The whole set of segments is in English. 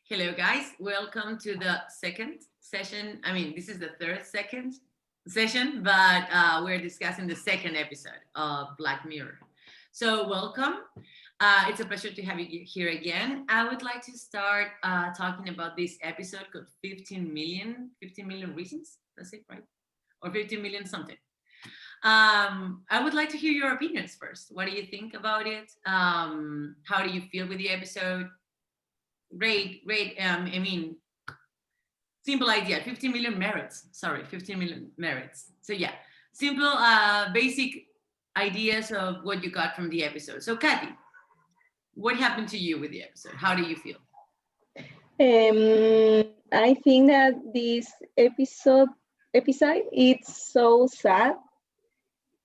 Hello, guys. Welcome to the second session. I mean, this is the second session, but we're discussing the second episode of Black Mirror. So welcome. It's a pleasure to have you here again. I would like to start talking about this episode called 15 million reasons. That's it, right? Or 15 million something. I would like to hear your opinions first. What do you think about it? How do you feel with the episode? Great. I mean, simple idea. 15 million merits. Sorry, 15 million merits. So yeah, simple, basic ideas of what you got from the episode. So Kathy, what happened to you with the episode? How do you feel? I think that this episode it's so sad.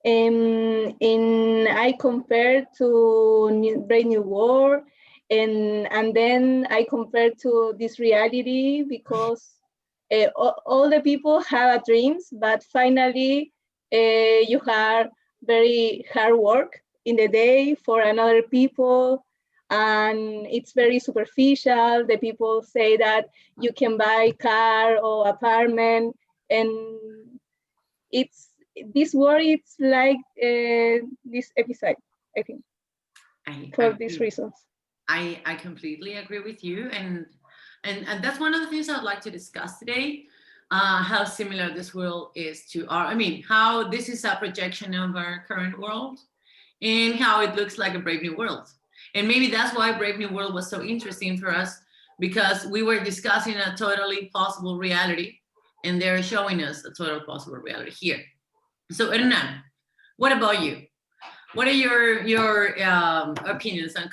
And I compare to Brave New World, and then I compare to this reality because all the people have dreams, but finally you have very hard work in the day for another people, and it's very superficial. The people say that you can buy car or apartment, and it's this word. It's like this episode, I think, for these reasons. I completely agree with you, and that's one of the things I'd like to discuss today. How similar this world is to how this is a projection of our current world, and how it looks like a Brave New World. And maybe that's why Brave New World was so interesting for us, because we were discussing a totally possible reality, and they're showing us a total possible reality here. So Hernan, what about you? What are your opinions and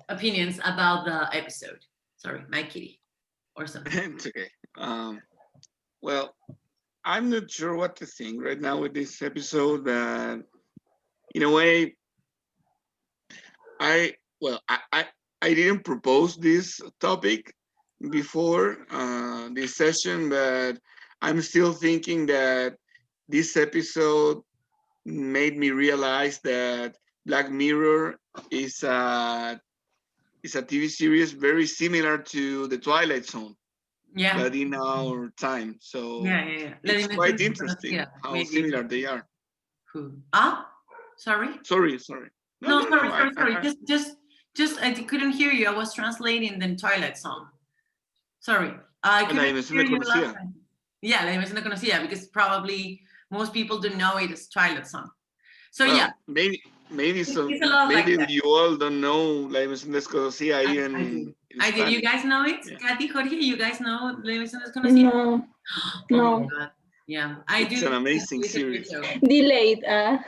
opinions about the episode? Sorry, my kitty or something. It's okay. Well, I'm not sure what to think right now with this episode, but in a way, I didn't propose this topic before this session, but I'm still thinking that this episode made me realize that Black Mirror is a TV series very similar to the Twilight Zone. Yeah. But in our time. So yeah. It's quite interesting how similar they are. Who? Sorry. Sorry. No, sorry. Just I couldn't hear you. I was translating the Twilight Zone. Sorry. I couldn't hear you last time. Yeah, la dimensión desconocida, because probably most people don't know it as Twilight Zone. So well, yeah. Maybe you all don't know La Dimensión Desconocida even. I did. You guys know it? Yeah. Kathy, Jorge, you guys know La Dimensión Desconocida? No. Yeah, it's an amazing series. Delayed. Yeah,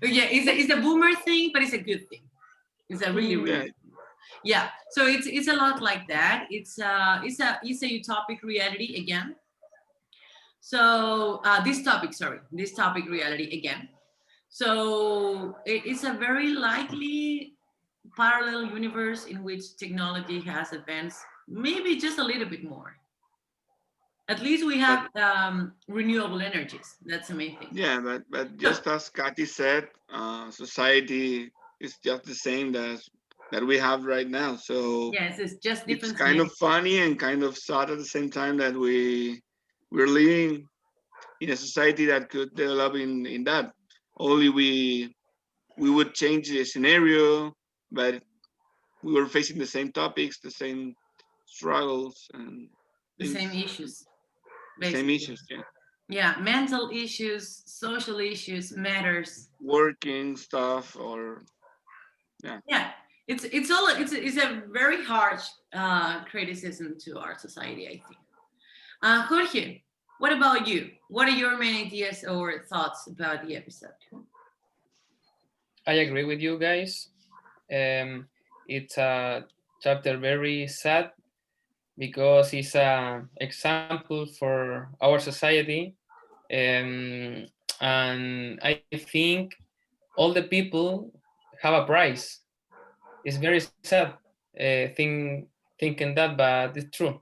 it's a boomer thing, but it's a good thing. It's a really thing. Yeah. So it's a lot like that. It's a utopic reality again. So this topic reality again. So it's a very likely parallel universe in which technology has advanced maybe just a little bit more. At least we have renewable energies. That's the main thing. Yeah, but just as Kathy said, society is just the same that we have right now. So yes, it's just different. It's kind of funny and kind of sad at the same time that we're living in a society that could develop in that. Only we would change the scenario, but we were facing the same topics, the same struggles, and the same issues. Basically. Same issues, yeah. Yeah, mental issues, social issues, matters. Working stuff, or yeah. Yeah, it's a very harsh criticism to our society, I think. Jorge, what about you? What are your main ideas or thoughts about the episode? I agree with you guys. It's a chapter very sad because it's an example for our society. And I think all the people have a price. It's very sad thinking that, but it's true.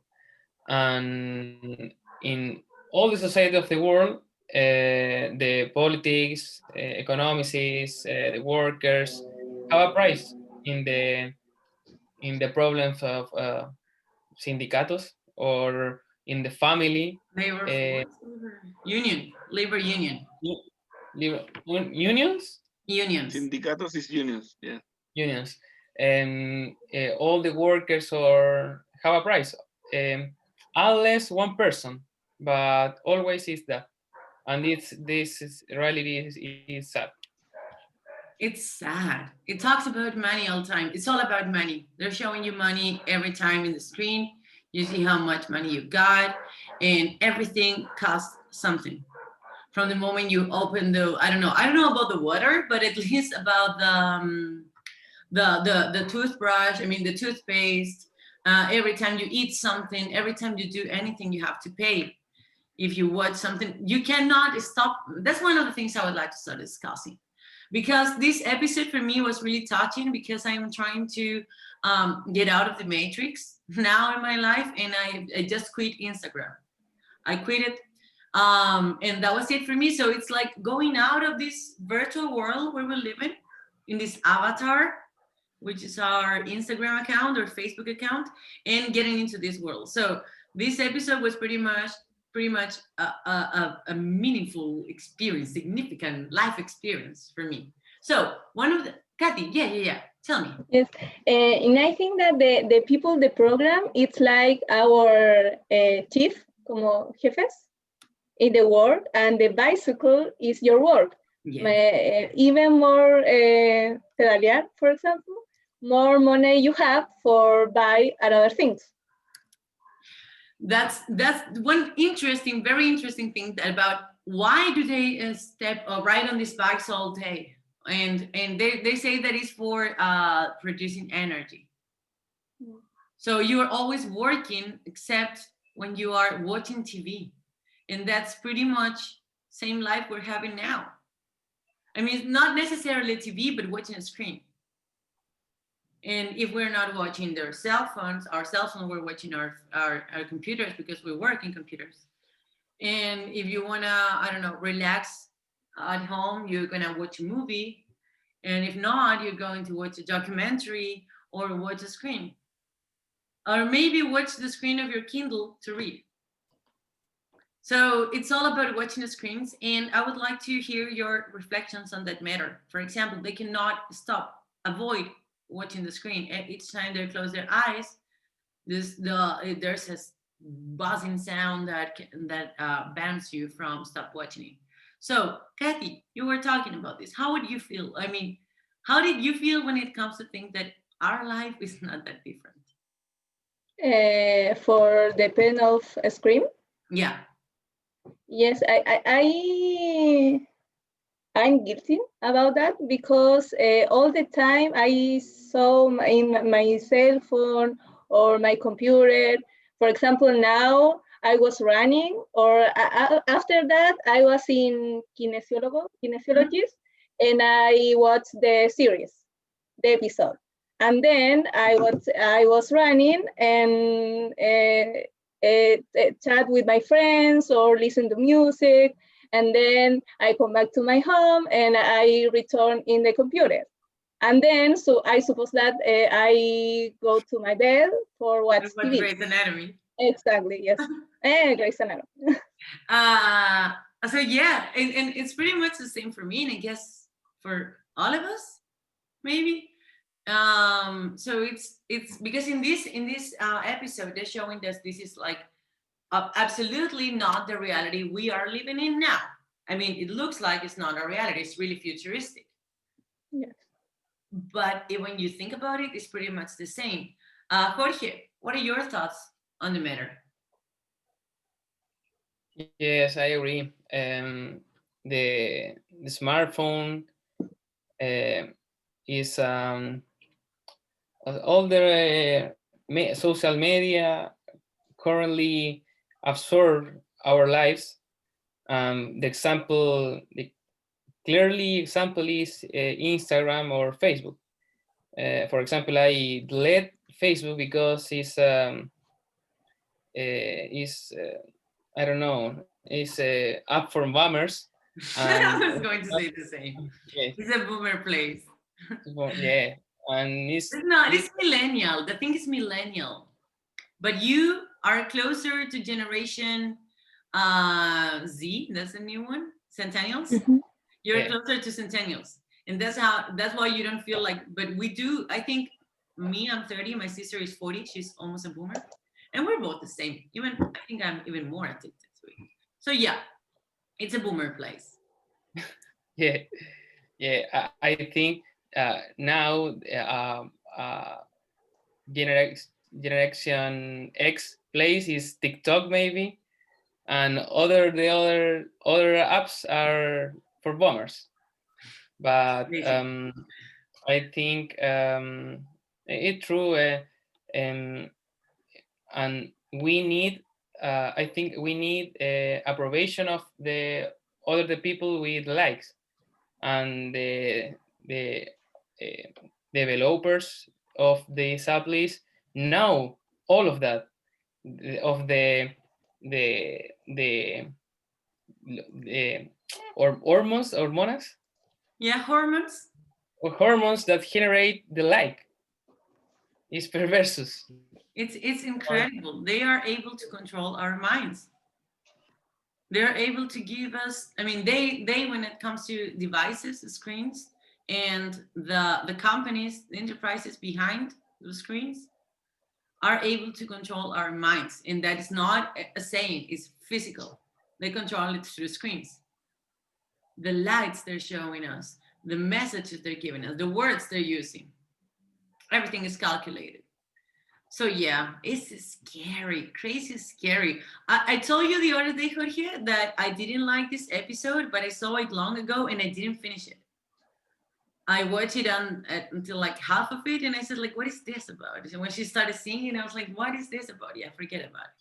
And in all the society of the world, the politics, economics, the workers have a price in in the problems of sindicatos or in the family. Labor union, labor union. Unions? Unions. Sindicatos is unions, yeah. Unions. And all the workers or have a price. Unless one person, but always is that. And this is reality is sad. It's sad. It talks about money all the time. It's all about money. They're showing you money every time in the screen. You see how much money you got, and everything costs something. From the moment you open the, I don't know about the water, but at least about the toothbrush. I mean the toothpaste. Every time you eat something, every time you do anything, you have to pay. If you watch something, you cannot stop. That's one of the things I would like to start discussing, because this episode for me was really touching, because I am trying to get out of the matrix now in my life, and I just quit Instagram. I quit it, and that was it for me. So it's like going out of this virtual world where we live in this avatar, which is our Instagram account or Facebook account, and getting into this world. So this episode was pretty much a meaningful experience, significant life experience for me. So one of the, Kathy, yeah, tell me. Yes, and I think that the people, the program, it's like our chief, como jefes, in the work, and the bicycle is your work. Yeah. Even more pedalear, for example, more money you have for buy other things. That's one interesting, very interesting thing about why do they step or ride on these bikes all day, and they say that it's for producing energy. So you are always working except when you are watching TV, and that's pretty much same life we're having now. I mean, it's not necessarily TV, but watching a screen. And if we're not watching their cell phones, we're watching our computers, because we work in computers. And if you wanna, I don't know, relax at home, you're gonna watch a movie. And if not, you're going to watch a documentary or watch a screen. Or maybe watch the screen of your Kindle to read. So it's all about watching the screens. And I would like to hear your reflections on that matter. For example, they cannot avoid watching the screen. Each time they close their eyes, there's a buzzing sound that bans you from stop watching it. So Kathy, you were talking about this. How would you feel? I mean, how did you feel when it comes to think that our life is not that different? For the pen of a screen? Yeah. Yes, I'm guilty about that, because all the time I saw in my cell phone or my computer. For example, now I was running, or after that I was in kinesiologist, and I watched the episode. And then I was running and chat with my friends or listen to music. And then I come back to my home and I return in the computer. And then, so I suppose that I go to my bed for watch TV. Grey's Anatomy. Exactly, yes. Grey's Anatomy. So yeah, and it's pretty much the same for me, and I guess for all of us, maybe. So it's because in this episode they're showing us this is like absolutely not the reality we are living in now. I mean, it looks like it's not a reality, it's really futuristic. Yes. But when you think about it, it's pretty much the same. Jorge, what are your thoughts on the matter? Yes, I agree. The smartphone is all the social media currently absorb our lives. The clearly example is Instagram or Facebook. For example, I delete Facebook because it's I don't know, it's up for boomers. I was going to say the same. Yes. It's a boomer place. Yeah, and it's No, it's millennial. The thing is millennial. But you are closer to generation Z. That's a new one. Centennials. Mhm. You're Yeah. closer to centennials, and that's why you don't feel like. But we do. I think me, I'm 30. My sister is 40. She's almost a boomer, and we're both the same. Even I think I'm even more addicted to it. So yeah, it's a boomer place. Yeah, yeah. I think now generation X place is TikTok maybe, and other apps are for boomers. But I think it's true, and we need. I think we need approbation of the people with likes, and the developers of the sublease know all of that, of the or hormones Yeah, hormones. or hormones that generate the like. Is perversus. It's incredible. They are able to control our minds. They're able to give us. I mean, they when it comes to devices, screens, and the companies, the enterprises behind those screens are able to control our minds, and that is not a saying. It's physical. They control it through screens. The lights they're showing us, the messages they're giving us, the words they're using. Everything is calculated. So yeah, it's scary, crazy scary. I told you the other day, Jorge, that I didn't like this episode, but I saw it long ago and I didn't finish it. I watched it until like half of it, and I said, like, what is this about? And when she started singing, I was like, what is this about? Yeah, forget about it.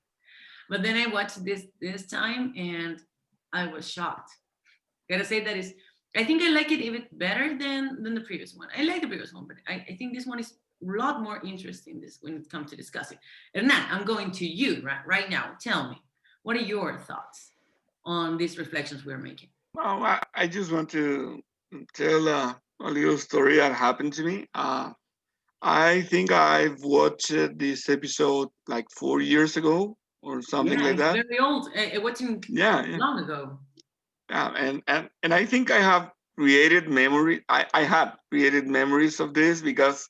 But then I watched this time, and I was shocked. Gotta say that is, I think I like it even better than the previous one. I like the previous one, but I think this one is a lot more interesting this when it comes to discussing. Hernan, I'm going to you right now. Tell me, what are your thoughts on these reflections we're making? Well, I just want to tell a little story that happened to me. I think I've watched this episode like 4 years ago or something Yeah, like it's that. very old. Watching Yeah, yeah. long ago. Yeah, and I think I have created memory. I have created memories of this because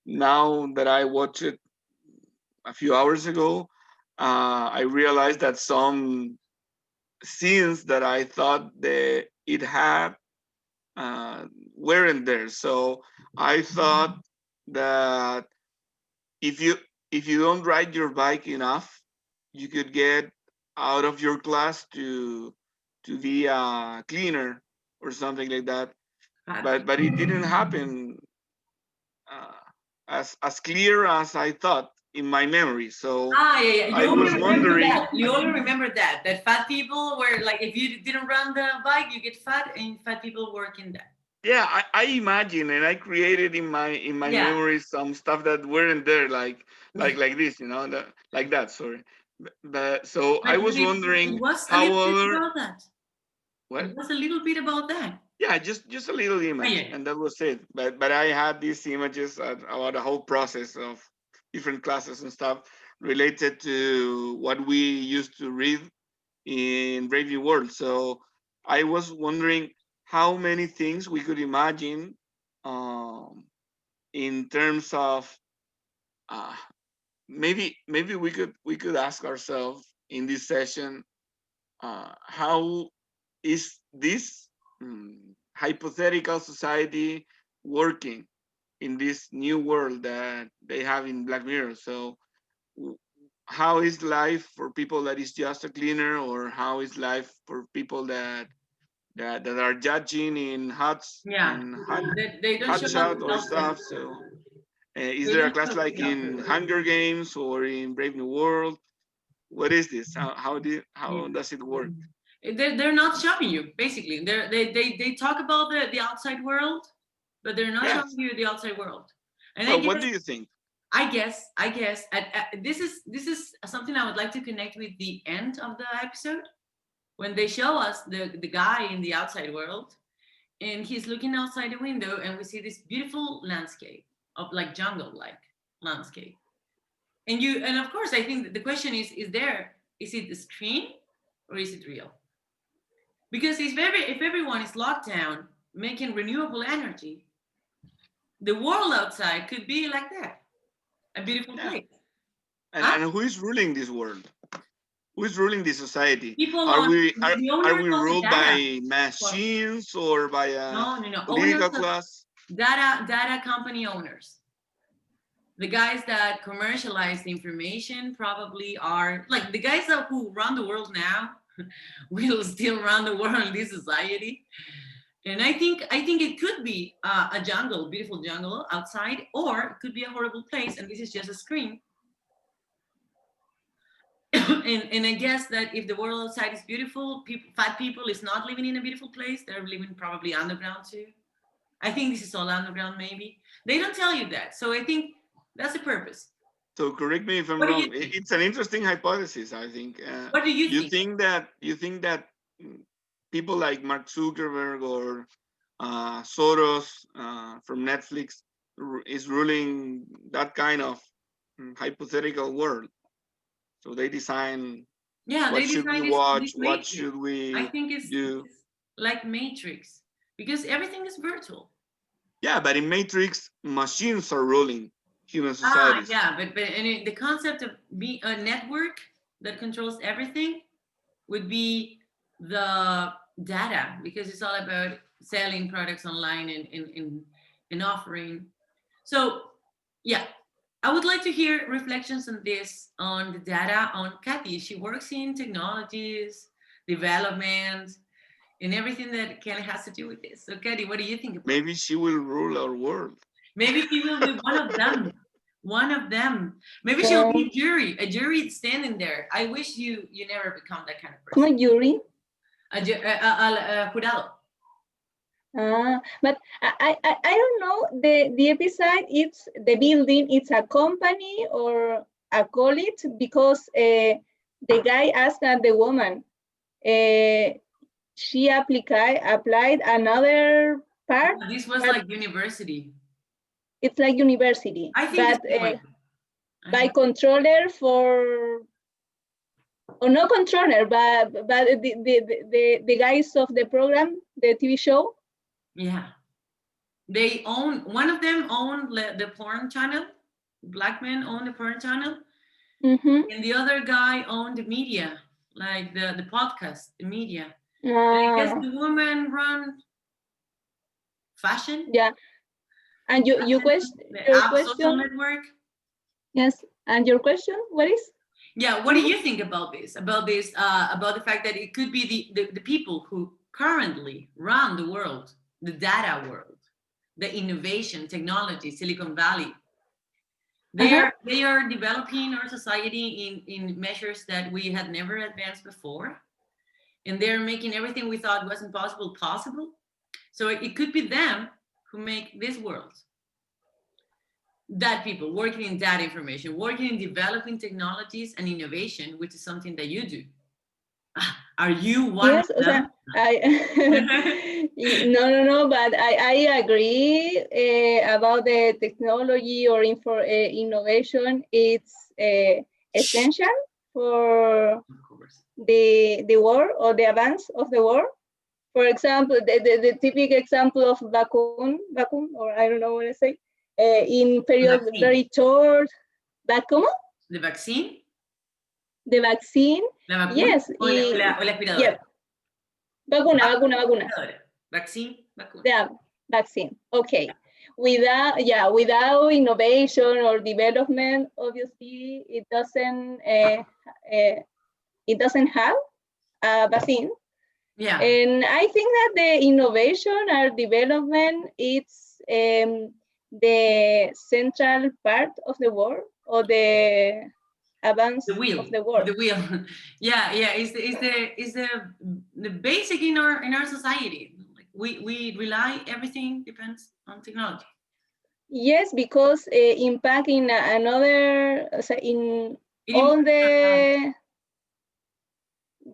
now that I watch it a few hours ago, I realized that some scenes that I thought that it had weren't there. So I thought that if you don't ride your bike enough, you could get out of your class to be a cleaner or something like that. But it didn't happen uh, as clear as I thought in my memory. So Yeah. I You only was remember wondering. that. You only remember that fat people were like, if you didn't run the bike, you get fat, and fat people work in that. Yeah, I imagine and I created in my Yeah. memory some stuff that weren't there, like this, like that. Sorry, but so I was It wondering was a how little bit other about that. what. It was a little bit about that. Yeah, just a little image, yeah. and that was it. But I had these images about the whole process of different classes and stuff related to what we used to read in Brave New World. So I was wondering how many things we could imagine in terms of uh, maybe we could ask ourselves in this session how is this hypothetical society working in this new world that they have in Black Mirror. So how is life for people that is just a cleaner, or how is life for people that are judging in huts Yeah. and They don't hot show us shot the or outside. stuff. So is They there a don't class show us like the outside in world. Hunger Games or in Brave New World? What is this? Yeah. How does it work? They're not showing you, basically. They talk about the outside world, but they're not Yes. showing you the outside world. And Well, what do you think? I guess this is something I would like to connect with the end of the episode when they show us the guy in the outside world, and he's looking outside the window, and we see this beautiful landscape, of like jungle-like landscape. And of course, I think that the question is it the screen or is it real? Because if everyone is locked down, making renewable energy, the world outside could be like that, a beautiful place. And who is ruling this world? Who is ruling this society? People Are we ruled ruled by machines or by a no. political class? Data company owners. The guys that commercialize the information probably are like the guys who run the world now will still run the world in this society. And I think it could be a jungle, beautiful jungle outside, or it could be a horrible place, and this is just a screen. and I guess that if the world outside is beautiful, fat people is not living in a beautiful place. They're living probably underground too. I think this is all underground, maybe. They don't tell you that. So I think that's the purpose. So correct me if I'm wrong. It's an interesting hypothesis, I think. What do you think? You think that people like Mark Zuckerberg or Soros from Netflix is ruling that kind of hypothetical world? So they design what should we watch, what should we I think it's do. Like Matrix, because everything is virtual. Yeah, but in Matrix, machines are ruling human societies. Yeah, but the concept of a network that controls everything would be the data, because it's all about selling products online and offering. So yeah, I would like to hear reflections on this, on the data, on Kathy. She works in technologies, development, and everything that kind of has to do with this. So Kathy, what do you think about Maybe she will rule our world. Maybe she will be one of them. One of them. Maybe she'll be a jury standing there. I wish you never become that kind of person. Como jury? A jurado. But I don't know, the episode, it's the building, it's a company or a college, because the guy asked the woman, she applied another part. This was like university. It's like university. I think but by controller or no controller, but the guys of the program, the TV show. Yeah, they own, one of them owned the porn channel. Black men own the porn channel, and the other guy owned the media, like the podcast, the media. I guess the woman run fashion. Yeah, and your question. Social network. Yes, and your question, what is? Yeah, what do you think about this? About the fact that it could be the people who currently run the world, the data world, the innovation, technology, Silicon Valley. They are developing our society in measures that we had never advanced before, and they're making everything we thought wasn't possible. So it could be them who make this world. That people working in data information, working in developing technologies and innovation, which is something that you do. Are you one of them? No, but I agree about the technology or innovation. It's essential for the world or the advance of the world. For example, the typical example of vacuum, or I don't know what to say, in period very short. ¿Cómo? The vaccine? The vaccine. La vacuna, yes. O la aspiradora. Yeah. Vacuna. Vaccine, vacuna. Yeah, vaccine. Okay. Without innovation or development, obviously it doesn't have a vaccine. Yeah. And I think that the innovation or development, it's the central part of the world, or the advance the wheel of the world. The wheel. Yeah. Is the basic in our society. Like we rely, everything depends on technology. Yes, because impact in another, in all the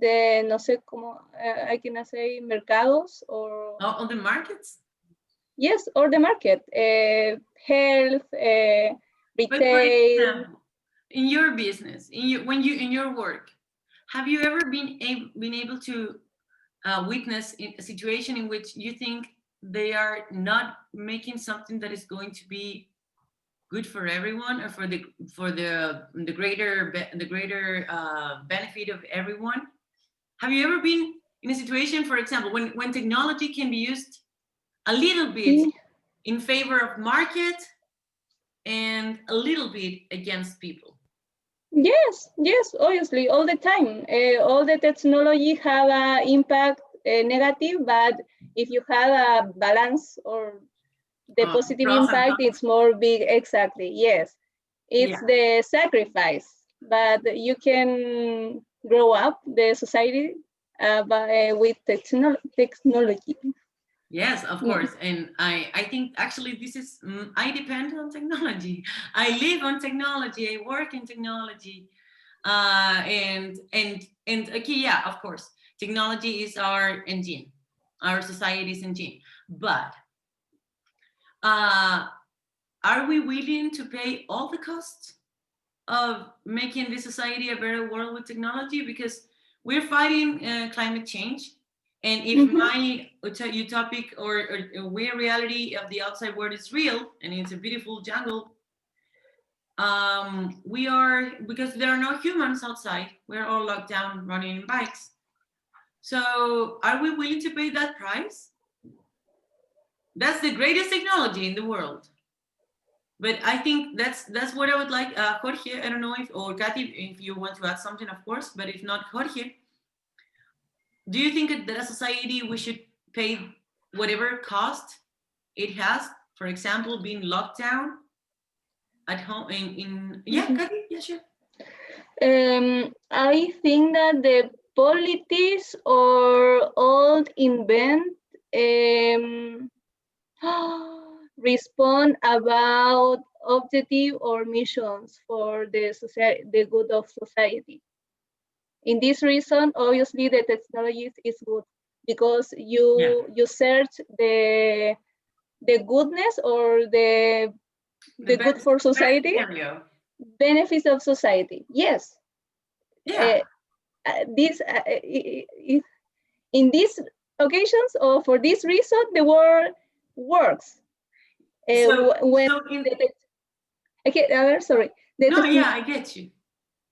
no sé cómo I can say mercados or on the markets. Yes, or the market, health, But for retail. example, in your business, in your work, have you ever been able to witness a situation in which you think they are not making something that is going to be good for everyone, or for the greater benefit of everyone? Have you ever been in a situation, for example, when technology can be used a little bit in favor of market and a little bit against people? Yes, obviously, all the time. All the technology have an impact negative, but if you have a balance or the positive pros and impact, cons. it's more big. Exactly, yes. It's the sacrifice, but you can grow up the society with technology. Yes, of course. And I think actually this is, I depend on technology. I live on technology. I work in technology. And okay, yeah, of course, technology is our engine, our society's engine. But are we willing to pay all the costs of making this society a better world with technology? Because we're fighting climate change. And if my utopic or weird reality of the outside world is real, and it's a beautiful jungle, we are, because there are no humans outside, we're all locked down running in bikes. So are we willing to pay that price? That's the greatest technology in the world. But I think that's what I would like. Jorge, I don't know if, or Katy, if you want to add something, of course, but if not, Jorge, do you think that as a society we should pay whatever cost it has, for example, being locked down at home yeah, Katy, yeah, sure. I think that the politics or old invent respond about objective or missions for the society, the good of society. In this reason, obviously the technology is good because you search the goodness or the good for society, benefits of society. Yes. Yeah. This in these occasions or for this reason, the world works. When sorry. I get you.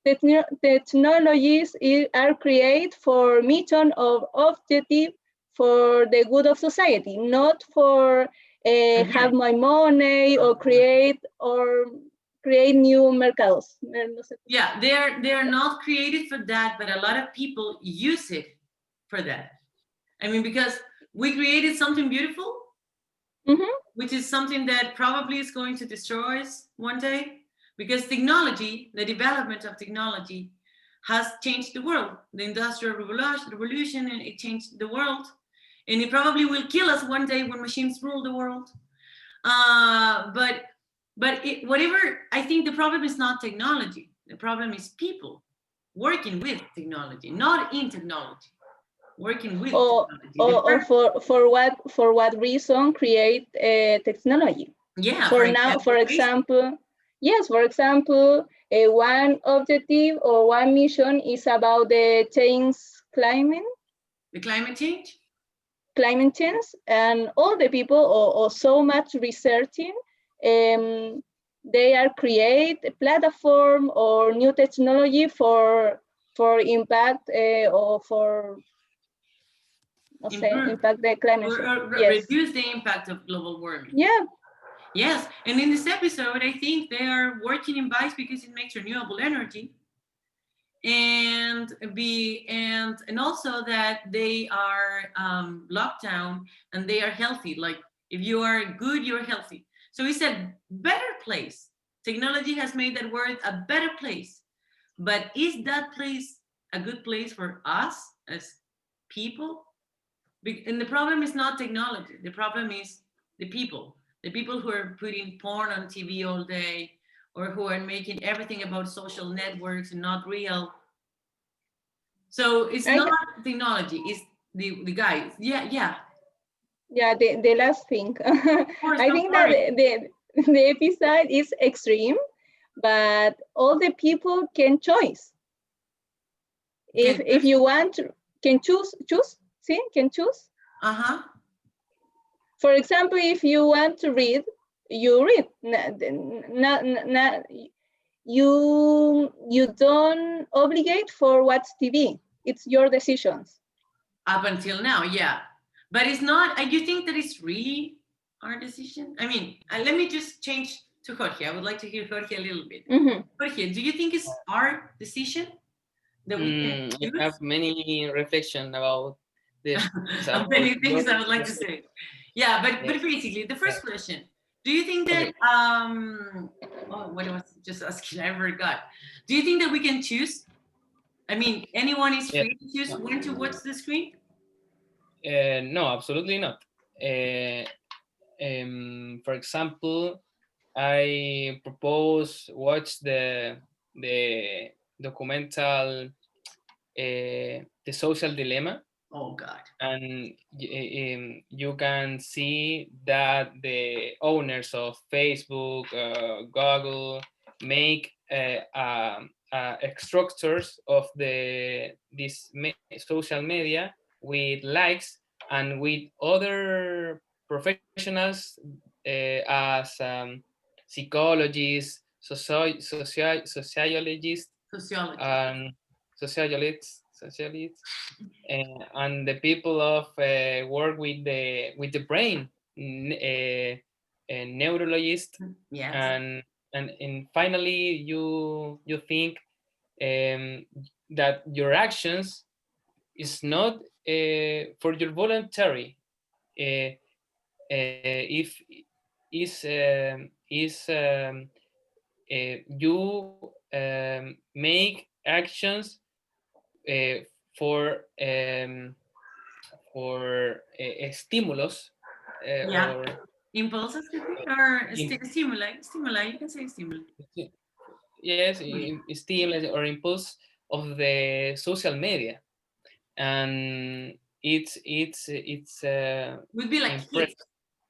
Technologies are created for mission of objective for the good of society, not for have my money or create new mercados. Yeah, they're not created for that, but a lot of people use it for that. I mean, because we created something beautiful, which is something that probably is going to destroy us one day, because technology, the development of technology, has changed the world. The Industrial Revolution, and it changed the world, and it probably will kill us one day when machines rule the world. But whatever, I think the problem is not technology. The problem is people working with technology, not in technology. Working with technology. Or for what reason create technology? Yeah. For example, yes. For example, one objective or one mission is about the climate. The climate change. Climate change, and all the people or so much researching. They are create a platform or new technology for impact or for impact the climate change. Reduce the impact of global warming. Yeah. Yes, and in this episode, I think they are working in bikes because it makes renewable energy, and also that they are locked down and they are healthy. Like if you are good, you're healthy. So it's a better place. Technology has made that world a better place. But is that place a good place for us as people? And the problem is not technology. The problem is the people who are putting porn on TV all day, or who are making everything about social networks and not real. So it's not technology, it's the guys. Yeah. Yeah, the last thing. course, I don't think that worry. the episode is extreme, but all the people can choose. If you want to, can choose, see, can choose. Uh-huh. For example, if you want to read, you read. You don't obligate for watch TV. It's your decisions. Up until now, yeah. But it's not, you think that it's really our decision? I mean, let me just change to Jorge. I would like to hear Jorge a little bit. Jorge, do you think it's our decision that we can I choose? have many reflection about this. Many things I would like to say. Yeah, but basically, the first question: do you think that what I was just asking, I forgot. Do you think that we can choose? I mean, anyone is free to choose when to watch the screen? No, absolutely not. For example, I propose watch the documental The Social Dilemma. Oh God. And you can see that the owners of Facebook, Google make structures of this social media with likes and with other professionals as psychologists, sociologists, and sociologists, and the people of work with the brain, neurologist, Yes. and finally you think that your actions is not for your voluntary. If you make actions for stimulus or impulses, or stimuli. You can say stimuli. yes, stimulus or impulse of the social media, and it's would be like hits,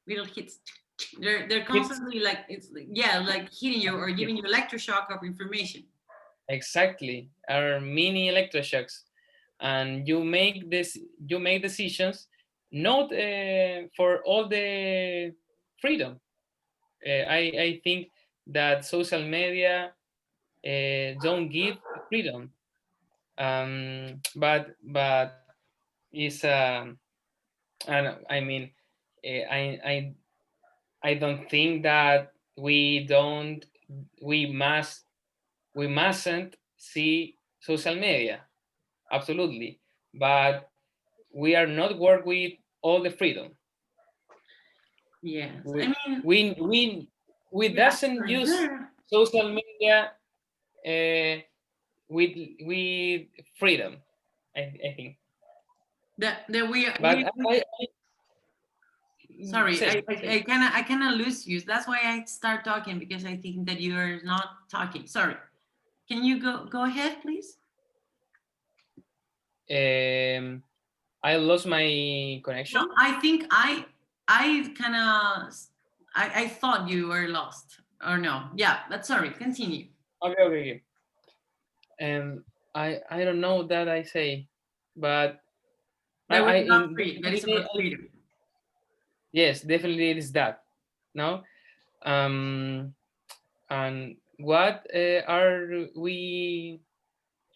little hits. They're constantly like, it's like, yeah, like hitting you or giving you electroshock of information. Exactly, are mini electroshocks, and you make decisions not for all the freedom. I think that social media don't give freedom, but is and I mean I don't think that we mustn't see social media, absolutely, but we are not work with all the freedom. Yes, We I mean, we doesn't use social media with freedom. I think that we but sorry, say. I kind of lose you. That's why I start talking, because I think that you are not talking. Sorry, can you go ahead, please? I lost my connection. No, I think I kind of I thought you were lost, or no? Yeah, but sorry. Continue. Okay. I don't know that I say, but That we're not in free. That is about freedom. yes, definitely it is that. No, and what are we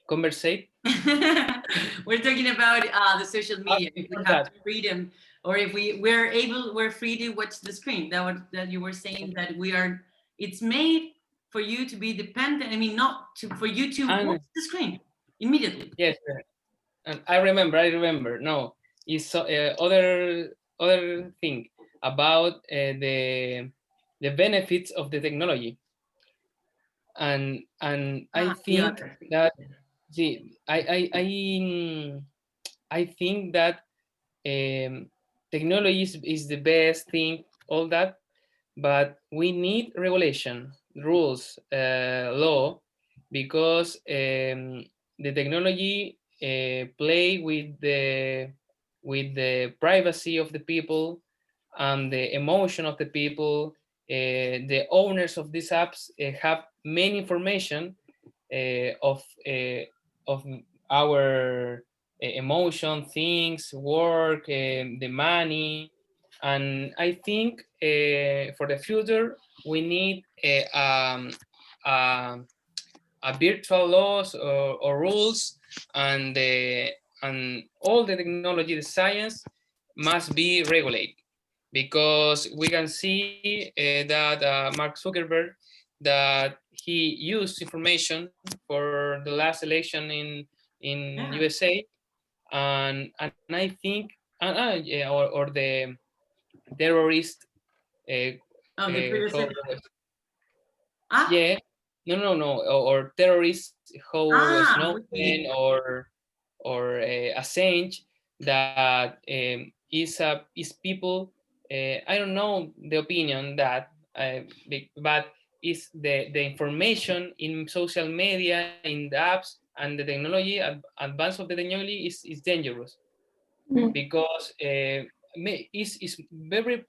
conversate? We're talking about the social media. If we have the freedom, or if we're free to watch the screen. That you were saying that it's made for you to be dependent. I mean, not for you to watch the screen immediately. Yes, and I remember. No, it's other thing about the benefits of the technology, and I think that I think that technology is the best thing, all that, but we need regulation, rules, law, because the technology play with the privacy of the people, and the emotion of the people. The owners of these apps have many information of our emotion, things, work, the money, and I think for the future we need a virtual laws or rules, and all the technology, the science must be regulated, because we can see that Mark Zuckerberg, that he used information for the last election in USA, and I think yeah, or the terrorist Oh, the previous how, episode. Ah, yeah, no, or terrorists who really? Snowden or Assange, that is people. I don't know the opinion that, but is the information in social media, in the apps, and the technology, advance of the technology is dangerous, Mm. because is very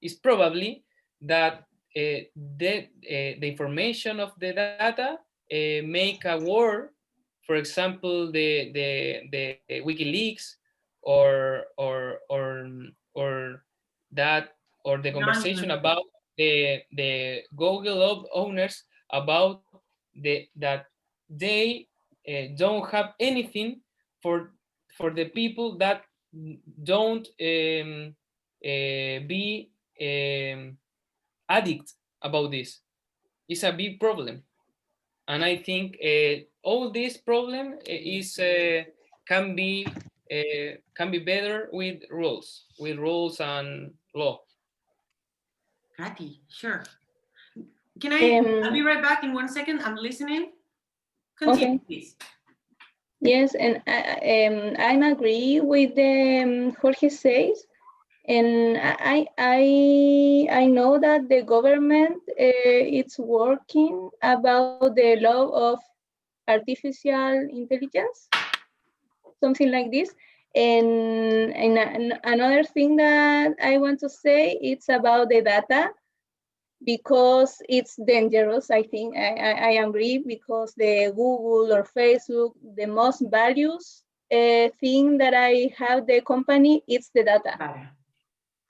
is probably that the information of the data make a war. For example, the WikiLeaks, or that, or the conversation Non-human. about the Google owners, about that they don't have anything for the people that don't be addict about this. It's a big problem, and I think all this problem is can be better with rules and law. Grati, sure. I'll be Um, right back in 1 second. I'm listening. Continue, okay. please. Yes, and I'm agree with Jorge says, and I know that the government it's working about the law of artificial intelligence, something like this. And another thing that I want to say, it's about the data, because it's dangerous. I think I agree, because the Google or Facebook, the most values thing that I have the company, it's the data. Vale.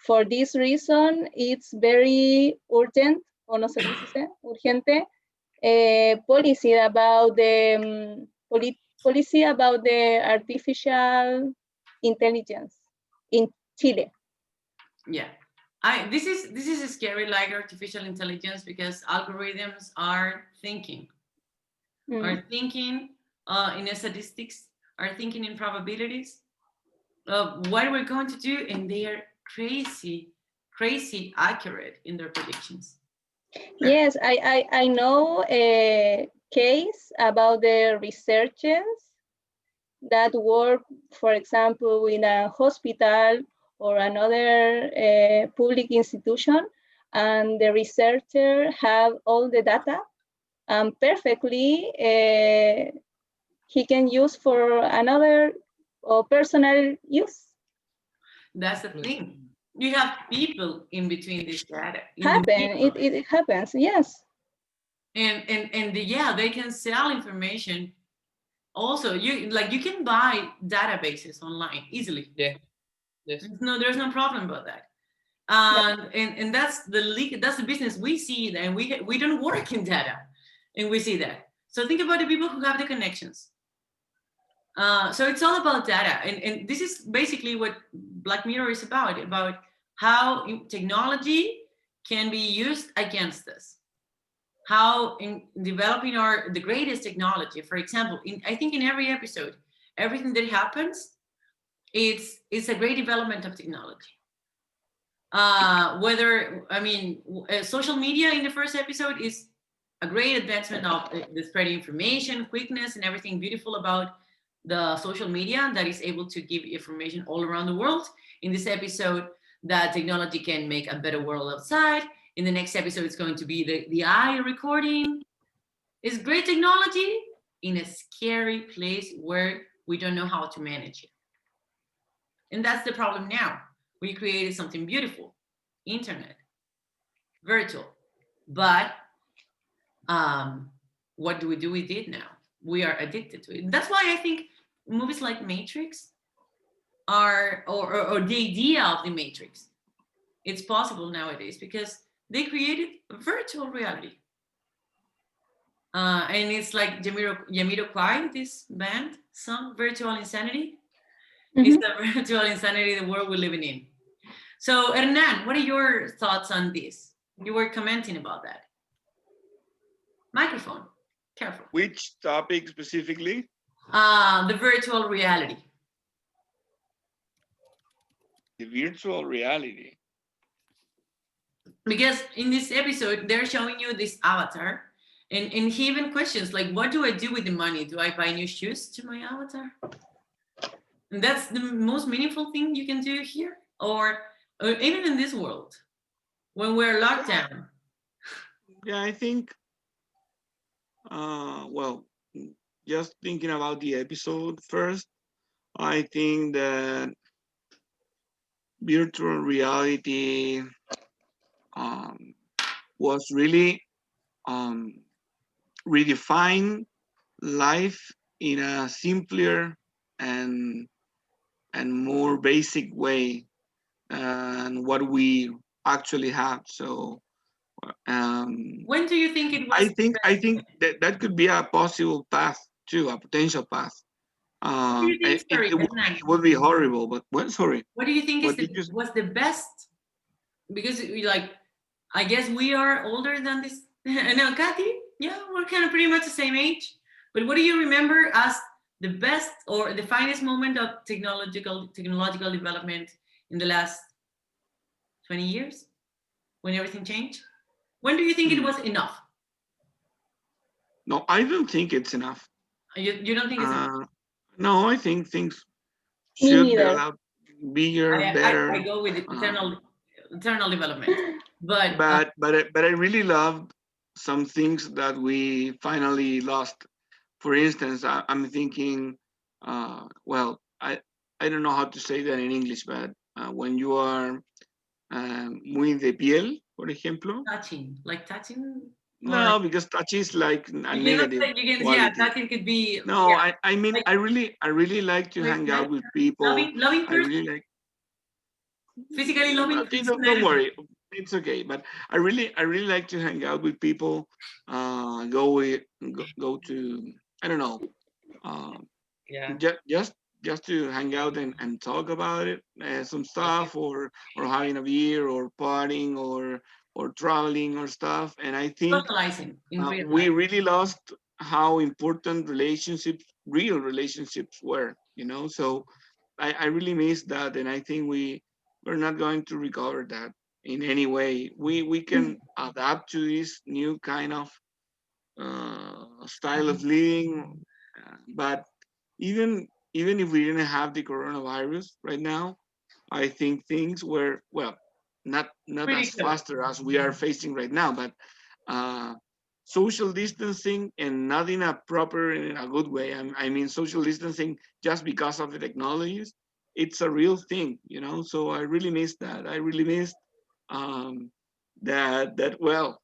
For this reason, it's very urgent, o no sé cómo se dice, urgente, policy about the policy about the artificial intelligence in Chile. Yeah. This is scary, like artificial intelligence, because algorithms are thinking in statistics, are thinking in probabilities of what we're going to do, and they are crazy accurate in their predictions. Yes, I know a case about the researchers that work, for example, in a hospital or another public institution, and the researcher have all the data and perfectly he can use for another or personal use. That's the thing. You have people in between this data. It happens, yes. And yeah, they can sell information. Also, you can buy databases online easily. Yeah. Yes. There's no problem about that. And that's the business we see, and we don't work in data, and we see that. So think about the people who have the connections. So it's all about data, and this is basically what Black Mirror is about how technology can be used against us. How in developing the greatest technology, for example, I think in every episode, everything that happens, it's a great development of technology. Social media in the first episode is a great advancement of the spreading information, quickness, and everything beautiful about the social media that is able to give information all around the world. In this episode, that technology can make a better world outside. In the next episode, it's going to be the eye recording. It's great technology in a scary place where we don't know how to manage it. And that's the problem now. We created something beautiful, internet, virtual. But what do we do with it now? We are addicted to it. That's why I think movies like Matrix are, or the idea of the Matrix, it's possible nowadays because they created virtual reality. And it's like Jamiroquai, this band song, Virtual Insanity. It's the virtual insanity, the world we're living in. So Hernan, what are your thoughts on this? You were commenting about that. Microphone, careful. Which topic specifically? The virtual reality. The virtual reality. Because in this episode, they're showing you this avatar, and he even questions, like, what do I do with the money? Do I buy new shoes to my avatar? And that's the most meaningful thing you can do here, or even in this world, when we're locked down. Yeah, I think, well, just thinking about the episode first, I think that virtual reality was really redefine life in a simpler and more basic way than what we actually have. So When do you think it was? I think that that could be a possible path too, a potential path. What do you think, It would be horrible, but what? Sorry. What do you think What was the best? Because like, I guess we are older than this. No, Kathy, yeah, we're kind of pretty much the same age. But what do you remember as the best or the finest moment of technological development in the last 20 years, when everything changed? When do you think it was enough? No, I don't think it's enough. You don't think it's enough? No, I think things Me should neither. develop bigger, better. I go with eternal development, but I really loved some things that we finally lost. For instance, I'm thinking, well, I don't know how to say that in English, but when you are muy de piel, por ejemplo. touching, like touching. No, because touch is like a negative quality. Yeah, touching could be. No, yeah, I mean, like, I really like to hang out with people. Loving I really like physically loving. Okay, don't worry, it's okay. But I really like to hang out with people. Go to, I don't know. Yeah. Just to hang out and talk about it, some stuff, or having a beer, or partying, or traveling, or stuff. And I think Socializing in real we life. really lost how important real relationships were. So I really miss that, and I think we're not going to recover that in any way. We can adapt to this new kind of style of living, but even if we didn't have the coronavirus right now, I think things were, well, not Pretty as close. faster as we are facing right now, but social distancing, and not in a good way. I mean social distancing just because of the technologies. It's a real thing, So I really miss that. I really missed that. Well,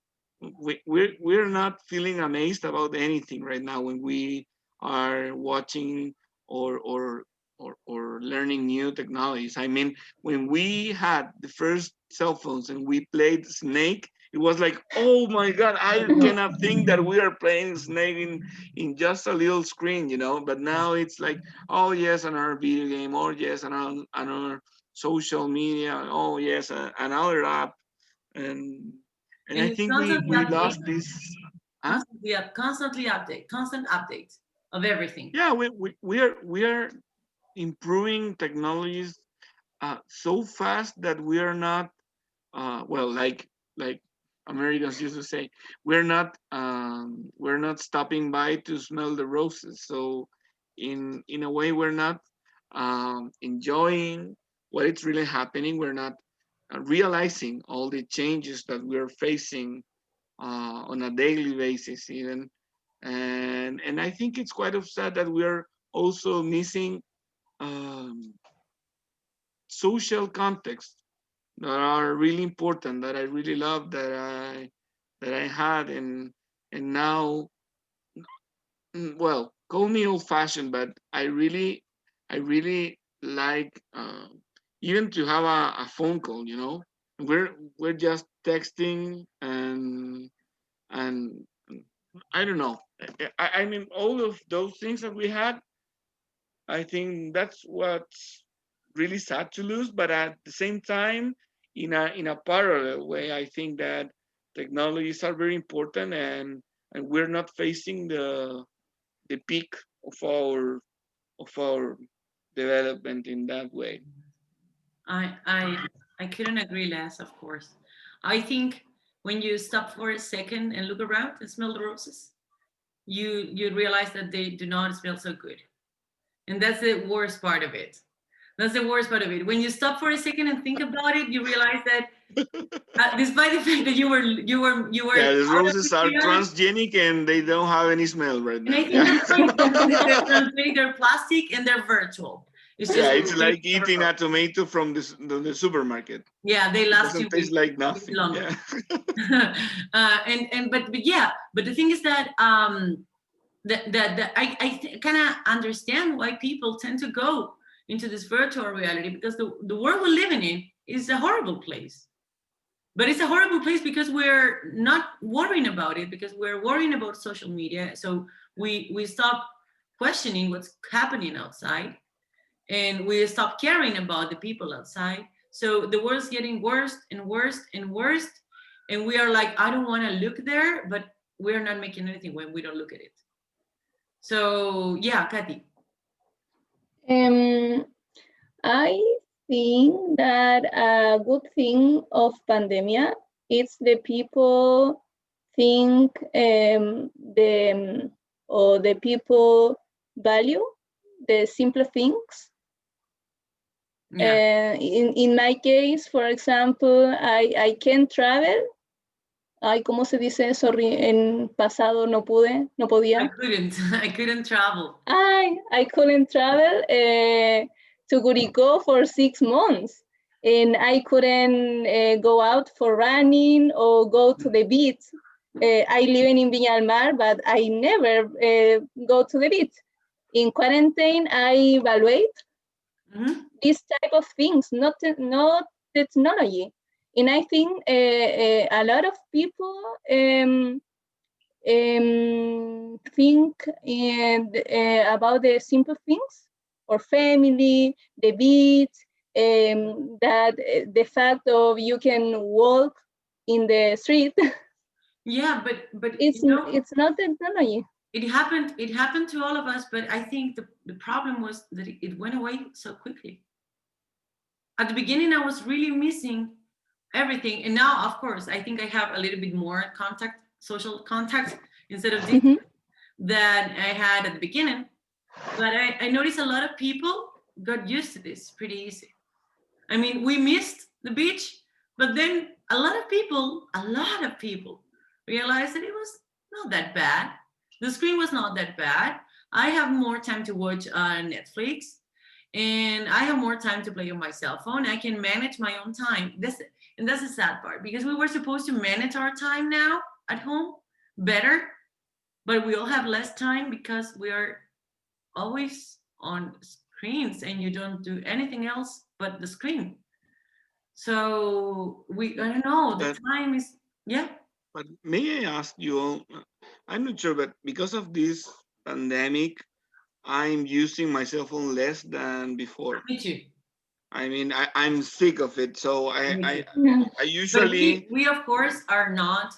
we're not feeling amazed about anything right now when we are watching or learning new technologies. I mean, when we had the first cell phones and we played Snake, it was like, oh my God, I cannot think that we are playing Snake in just a little screen, But now it's like, oh yes, another video game, or yes, another social media, oh yes, another app, and I think we lost this. Huh? Constantly update, constant updates of everything. Yeah, we are improving technologies so fast that we are not well, like Americans used to say, we're not stopping by to smell the roses. So in a way, we're not enjoying what it's really happening. We're not realizing all the changes that we're facing on a daily basis even. And I think it's quite upset that we're also missing social contexts that are really important, that I really love, that I had, and now, well, call me old-fashioned, but I really like even to have a phone call. You know, we're just texting, and I don't know. I mean, all of those things that we had, I think that's what's really sad to lose. But at the same time, in a parallel way, I think that technologies are very important, and we're not facing the peak of our development in that way. I couldn't agree less, of course. I think when you stop for a second and look around and smell the roses, you realize that they do not smell so good. And that's the worst part of it. That's the worst part of it. When you stop for a second and think about it, you realize that despite the fact that you were Yeah, the out of roses are the transgenic and they don't have any smell right and now. I think Yeah, that's right. They're transgenic, they're plastic, and they're virtual. It's just yeah, it's like eating a tomato from the supermarket. yeah, they It last doesn't you taste like nothing. longer. Yeah. But yeah, but the thing is that I kind of understand why people tend to go into this virtual reality, because the world we're living in is a horrible place. But it's a horrible place because we're not worrying about it, because we're worrying about social media. So we stop questioning what's happening outside, and we stop caring about the people outside. So the world's getting worse and worse and worse. And we are like, I don't want to look there, but we're not making anything when we don't look at it. So yeah, Kathy. I think that a good thing of pandemia is the people think the people value the simple things. Yeah. In my case, for example, I can travel. Ay, ¿cómo se dice eso en pasado? No pude, no podía. I couldn't travel. I couldn't travel to Curicó for 6 months, and I couldn't go out for running or go to the beach. I live in Viña del Mar, but I never go to the beach. In quarantine, I evaluate these type of things, not technology. And I think a lot of people think about the simple things, or family, the beach, that the fact of you can walk in the street. Yeah, but it's not technology. It happened to all of us, but I think the problem was that it went away so quickly. At the beginning, I was really missing everything, and now, of course, I think I have a little bit more social contact instead of this that I had at the beginning. But I noticed a lot of people got used to this pretty easy. I mean, we missed the beach, but then a lot of people realized that it was not that bad. The screen was not that bad. I have more time to watch Netflix, and I have more time to play on my cell phone. I can manage my own time. That's the sad part, because we were supposed to manage our time now at home better, but we all have less time because we are always on screens, and you don't do anything else but the screen. So I don't know, the time is, yeah. But may I ask you, I'm not sure, but because of this pandemic, I'm using my cell phone less than before. Me too. I mean, I'm sick of it. So I usually. But we of course are not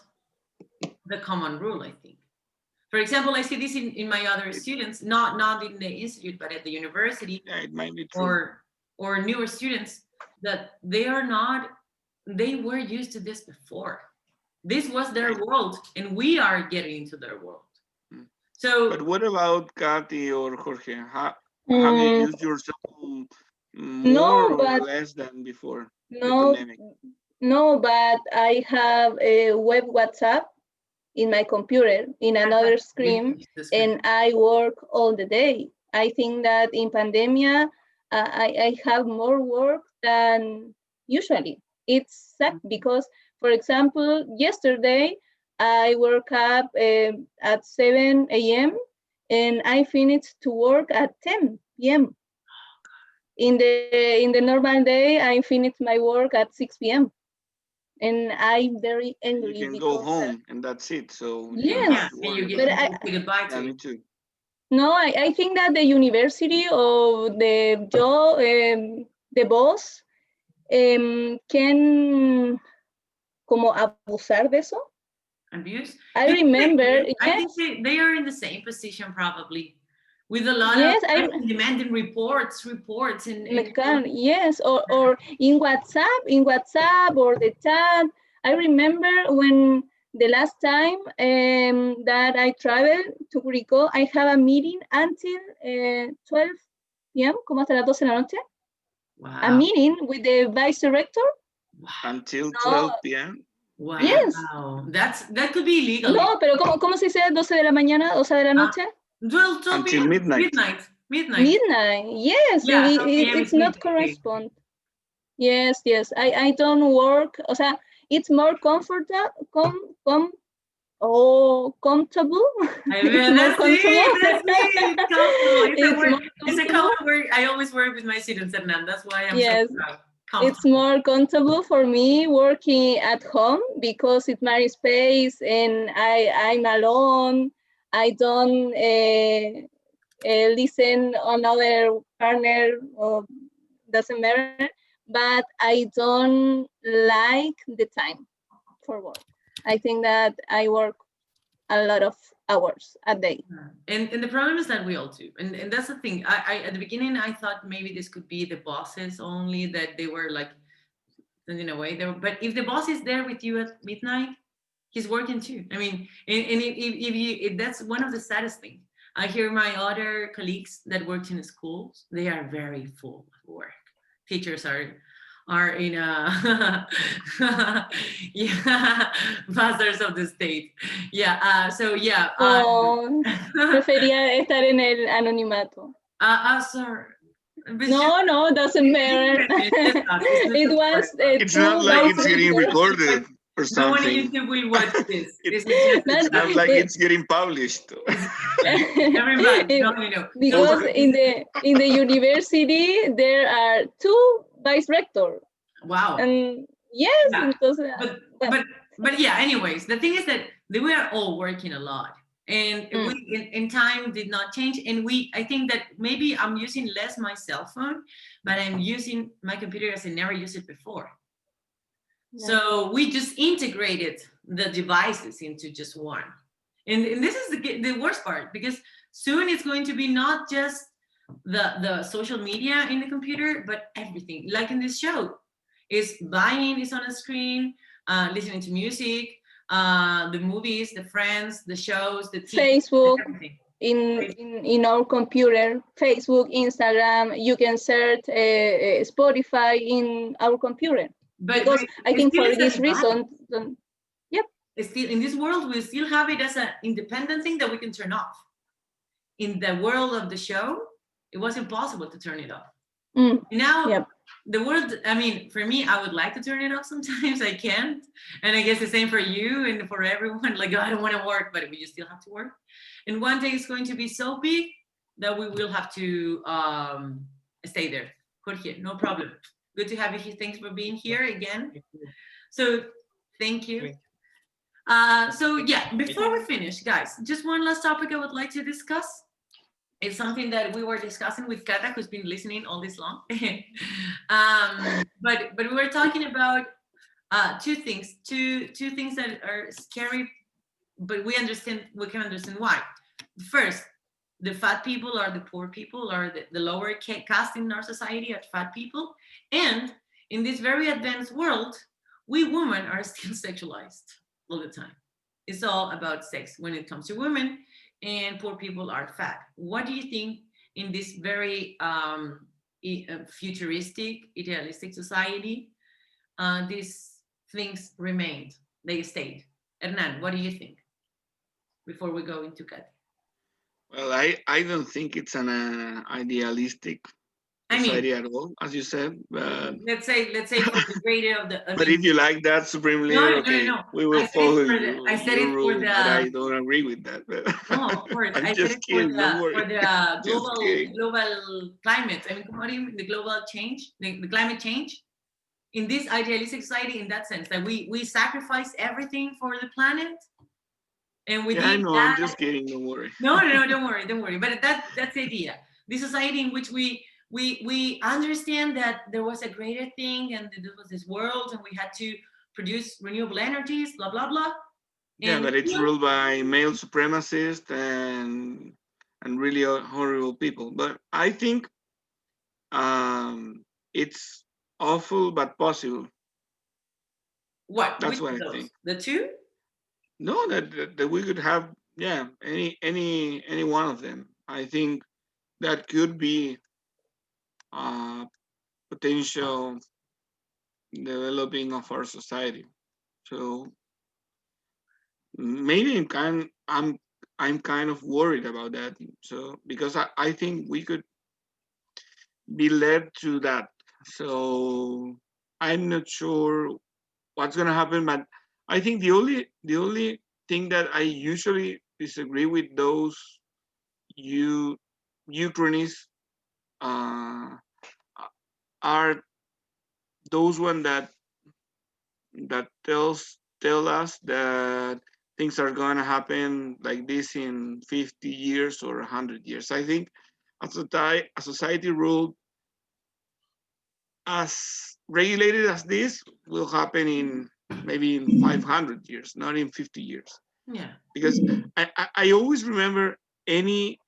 the common rule, I think. For example, I see this in my other students, not in the institute, but at the university. Yeah, it might be true. Or newer students, that they were used to this before. This was their world, and we are getting into their world. So, but what about Kathy or Jorge? Have you used your cell phone more or less than before the pandemic? No, but I have a web WhatsApp in my computer, in another screen, and I work all the day. I think that in pandemia, I have more work than usually. It's sad because, for example, yesterday I woke up at 7 a.m. and I finished to work at 10 p.m. In the normal day, I finished my work at 6 p.m. and I'm very You angry can go because home and that's it. So you don't yes, have to and worry you about but get it. to say goodbye Yeah, to me it. too. no, I think that the university or the boss can como abusar de eso. Abuse. I You think remember, I yes, think they are in the same position probably, with a lot yes, of demanding reports, yes, or in WhatsApp or the chat. I remember when the last time that I traveled to Curicó, I have a meeting until 12 p.m., como hasta las 12 de la noche. wow. A meeting with the vice director. Wow. Until No. 12 p.m. Wow. Yes. That could be illegal. No, pero ¿cómo se dice 12 de la mañana, 12 de la noche? 12 Until p.m. midnight. Midnight, yes, Yeah, 12 p.m. it's is not midnight. correspond. Yes, I don't work, o sea, it's more comfortable, comfortable. I mean, that's it. It's a common word I always work with my students, Hernan. That's why I'm yes. so proud. It's more comfortable for me working at home because it's my space and I'm alone. I don't listen another partner, or doesn't matter, but I don't like the time for work. I think that I work a lot of hours a day. And the problem is that we all do. And that's the thing. I at the beginning, I thought maybe this could be the bosses only, that they were like, in a way, but if the boss is there with you at midnight, he's working too. I mean, and if that's one of the saddest things. I hear my other colleagues that work in schools, they are very full of work. Teachers are in a yeah, masters of the state. Yeah. So yeah. Prefería estar en el anonimato. Sorry. No, doesn't matter. It was. It's not like it's getting recorded or something. No one in YouTube will watch this. It's not like it's getting published. Everybody, no. Because in the university there are 2 vice rectors. Wow. And yes, yeah. entonces, but yeah. Anyways, the thing is that we are all working a lot, and we in time did not change. And I think that maybe I'm using less my cell phone, but I'm using my computer as I never used it before. Yeah. So we just integrated the devices into just one. And this is the worst part, because soon it's going to be not just the social media in the computer, but everything. Like in this show, buying is on a screen, listening to music, the movies, the friends, the shows, the TV, Facebook, everything. In our computer, Facebook, Instagram, you can search Spotify in our computer. Because I think for this reason, yep. Still in this world, we still have it as an independent thing that we can turn off. In the world of the show, it was impossible to turn it off. Now, yep. The world, I mean, for me, I would like to turn it off sometimes. I can't. And I guess the same for you and for everyone. Like, I don't want to work, but we just still have to work. And one day it's going to be so big that we will have to stay there. Jorge, no problem. Good to have you here. Thanks for being here again. So, thank you. So yeah, before we finish, guys, just one last topic I would like to discuss. It's something that we were discussing with Kata, who's been listening all this long. But we were talking about two things that are scary, but we can understand why. First, the fat people are the poor people, or the lower caste in our society are fat people. And in this very advanced world, we women are still sexualized all the time. It's all about sex when it comes to women, and poor people are fat. What do you think in this very futuristic, idealistic society, these things remained, they stayed? Hernan, what do you think before we go into Kat? Well, I don't think it's an idealistic I mean, society at all, as you said. But let's say for the greater of the. but if you like that, Supreme No, Leader, no, no, okay, no. we I will said it follow for the. I said your it for rule. But I the. don't agree with that. But No, of course. I'm I said just it for kidding. Don't worry. the Just kidding. global climate. I mean, what do you mean, the global change, the climate change? In this idealistic society, in that sense, that we sacrifice everything for the planet, and we Yeah, I did know. I'm that. just kidding. Don't worry. No, no, no, don't worry. But that's the idea. The society in which we understand that there was a greater thing, and there was this world, and we had to produce renewable energies, blah blah blah. Yeah, And but it's ruled by male supremacists and really horrible people. But I think it's awful but possible. what? That's Which what of I those? think. The two? No, that we could have, yeah, any one of them. I think that could be potential developing of our society. So maybe I'm kind of worried about that. So because I think we could be led to that. So I'm not sure what's gonna happen, but I think the only thing that I usually disagree with those you Ukrainians are those one that tell us that things are gonna happen like this in 50 years or 100 years. I think a society ruled as regulated as this will happen in maybe in 500 years, not in 50 years. Yeah. Because I always remember any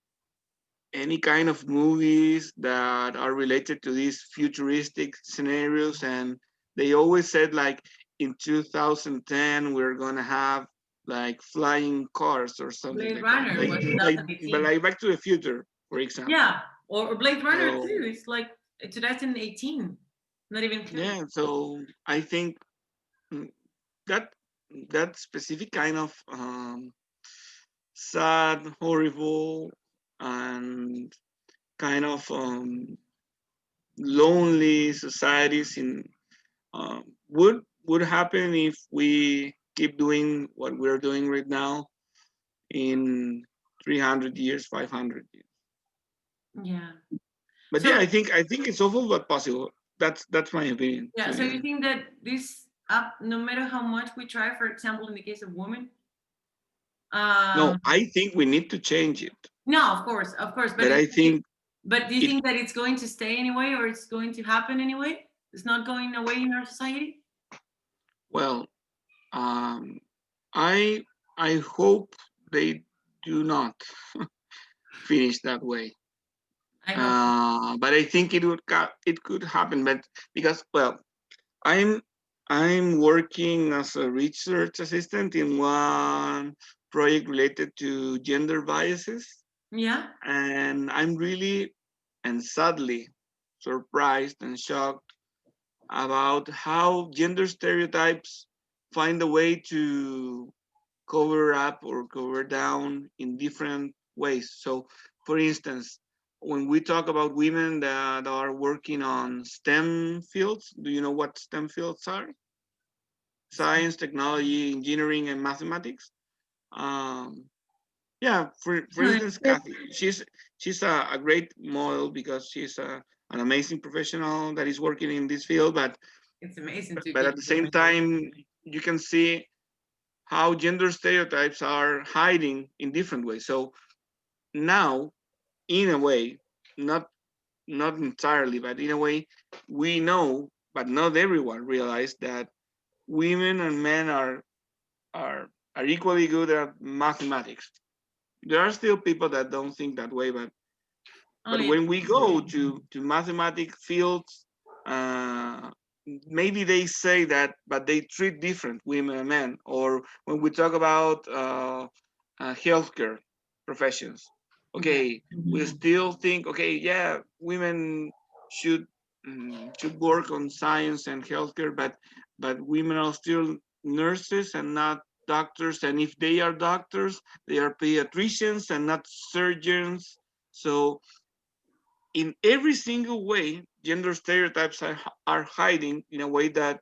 kind of movies that are related to these futuristic scenarios, and they always said like in 2010 we're gonna have like flying cars or something Blade like that. Runner was But 2018. like Back to the Future, for example. Yeah, or Blade Runner So, too. It's like 2018. Not even close. yeah, so I think mm, that that specific kind of sad, horrible, and kind of lonely societies in would happen if we keep doing what we're doing right now in 300 years, 500 years. Yeah. But So yeah, I think it's awful but possible. That's my opinion. yeah, so you Julian. think that this up, no matter how much we try, for example, in the case of women, No, um, I think we need to change it. no, of course, But I think but do you it think that it's going to stay anyway, or it's going to happen anyway? It's not going away in our society. well, um, I I hope they do not finish that way. I hope. But I think it could happen. But because well, I'm I'm working as a research assistant in one project related to gender biases, Yeah. and I'm really and sadly surprised and shocked about how gender stereotypes find a way to cover up or cover down in different ways. So, for instance, when we talk about women that are working on STEM fields, do you know what STEM fields are? Science, technology, engineering, and mathematics. Um, yeah, for No, instance, Kathy, she's a great model because she's an amazing professional that is working in this field. it's amazing to But be. at the same time, you can see how gender stereotypes are hiding in different ways. So now, in a way, not entirely, but in a way, we know, but not everyone realize that women and men are are equally good at mathematics. There are still people that don't think that way, Oh but yeah. when we go to mathematic fields, maybe they say that, but they treat different women and men. Or when we talk about healthcare professions, okay, we still think, okay, yeah, women should should work on science and healthcare, but women are still nurses and not doctors. And if they are doctors, they are pediatricians and not surgeons. So in every single way, gender stereotypes are hiding in a way that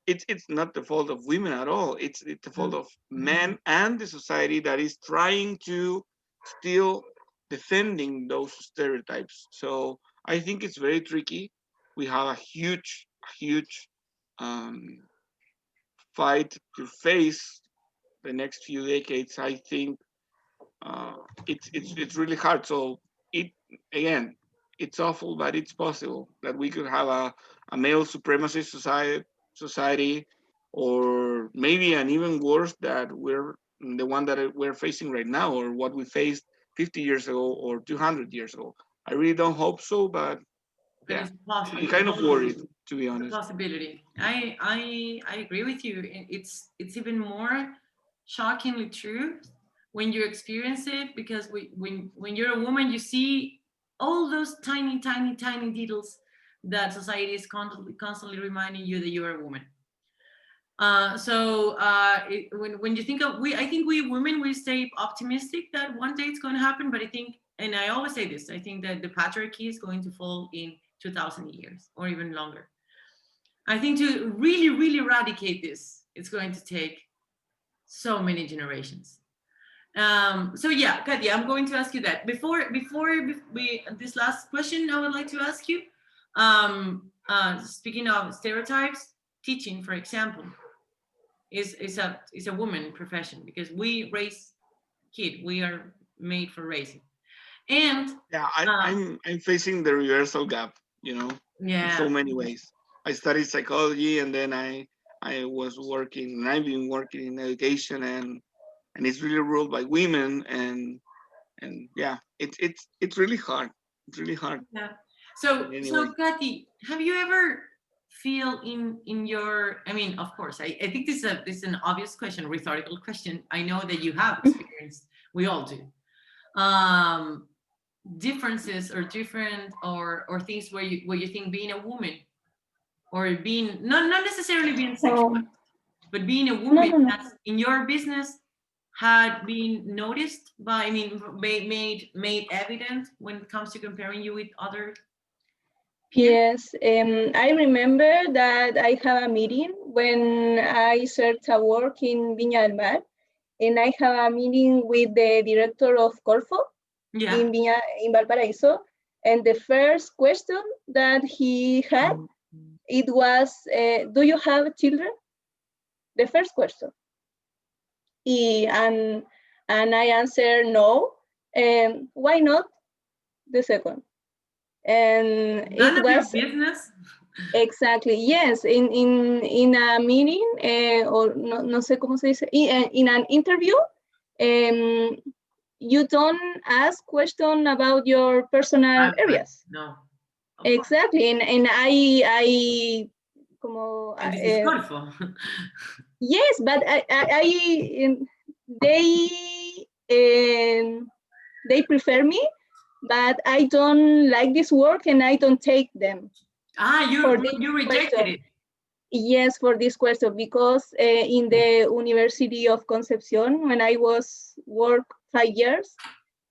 it's not the fault of women at all. It's the fault of men and the society that is trying to still defending those stereotypes. So I think it's very tricky. We have a huge fight to face the next few decades. I think it's really hard. So it again, it's awful, but it's possible that we could have a male supremacist society, or maybe an even worse that we're the one that we're facing right now, or what we faced 50 years ago or 200 years ago. I really don't hope so, but yeah, it's possible. I'm kind of worried, to be It's a honest. possibility. I agree with you. It's even more shockingly true when you experience it, because when you're a woman, you see all those tiny details that society is constantly reminding you that you're a woman. When you think of I think we women, we stay optimistic that one day it's going to happen. But I think, and I always say this, I think that the patriarchy is going to fall in 2,000 years or even longer. I think to really eradicate this, it's going to take so many generations. So yeah, Katia, I'm going to ask you that. Before we this last question, I would like to ask you, speaking of stereotypes, teaching, for example, is a woman profession, because we raise kids. We are made for raising. And yeah, I'm facing the reversal gap, in so many ways. I studied psychology, and then I was working, and I've been working in education, and it's really ruled by women, and yeah, it's really hard. It's really hard. Yeah. So Anyway. Kathy, have you ever feel in your, I mean, of course, I think this is an obvious question, rhetorical question. I know that you have experienced, we all do, differences or different or things where you think being a woman, or being not necessarily being sexual, but being a woman that's in your business had been noticed by, I mean, made evident when it comes to comparing you with other. Yes, I remember that I have a meeting when I searched a work in Viña del Mar, and I have a meeting with the director of Corfo in Valparaíso, and the first question that he had, it was, do you have children? The first question. And I answered no. Why not? The second. And none it of was your business. Exactly, yes, in a meeting, or no sé cómo se dice, in an interview, you don't ask question about your personal areas. No. Exactly, and I como and this is Corfo. Yes, but they prefer me, but I don't like this work and I don't take them. You rejected it. Yes, for this question, because in the University of Concepcion, when I was work 5 years,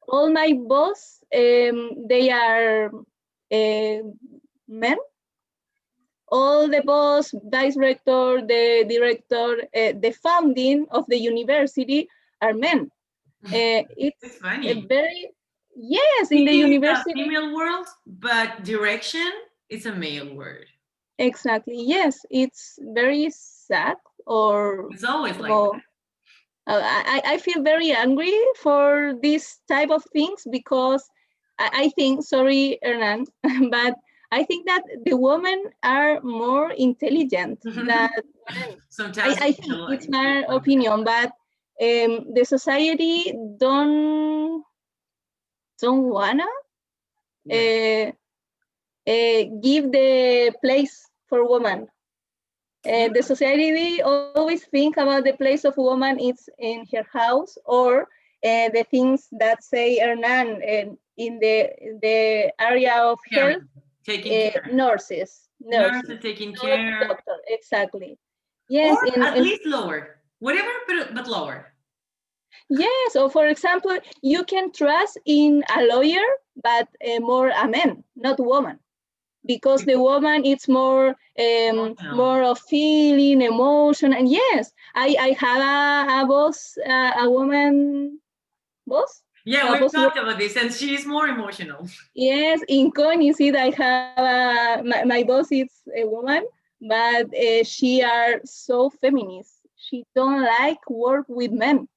all my boss, they are men. All the boss, vice rector, the director, the founding of the university are men. It's funny. Yes, in the university. It's a female world, but direction is a male word. Exactly, yes, it's very sad, or it's always like that. I feel very angry for this type of things, because I think, sorry, Hernan, but I think that the women are more intelligent than men. Sometimes I think it's my opinion, but the society don't wanna give the place for women. The society always think about the place of woman is in her house, or the things that say Hernan in the area of health, taking care. Nurses taking care. Doctor, exactly. Yes, or at least lower, whatever, but lower. Yes, or for example, you can trust in a lawyer, but more a man, not woman, because the woman is more more of feeling, emotion, and yes, I have a boss, a woman boss. Yeah, a we've boss talked about this, and she's more emotional. Yes, in Cognizant, I have my boss is a woman, but she are so feminist. She don't like work with men.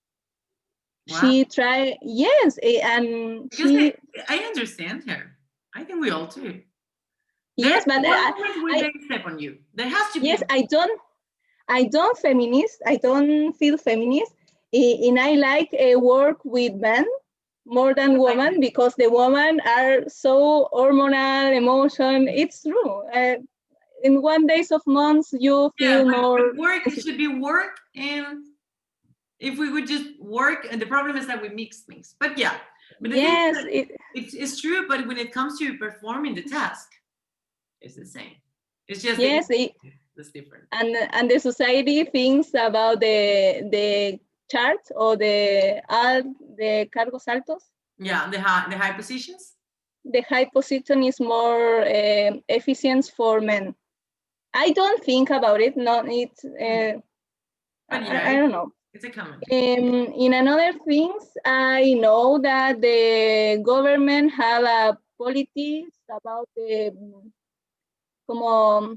Wow. She try, yes, and Because she, I understand her. I think we all do. yes, but One moment where I they step on you. There has to be. yes, I don't feminist. I don't feel feminist, and I like work with men more than women because the women are so hormonal, emotion. It's true. In 1 days of months, you feel more. But work should be work, and if we would just work, and the problem is that we mix things. But yeah, but the Yes, thing is it's true. But when it comes to performing the task, it's the same. It's just yes, that's different. and the society thinks about the chart or the cargos altos. Yeah, the high positions. The high position is more efficient for men. I don't think about it. Not it's. But yeah, I don't know. It's a common. In another things, I know that the government have a politics about the como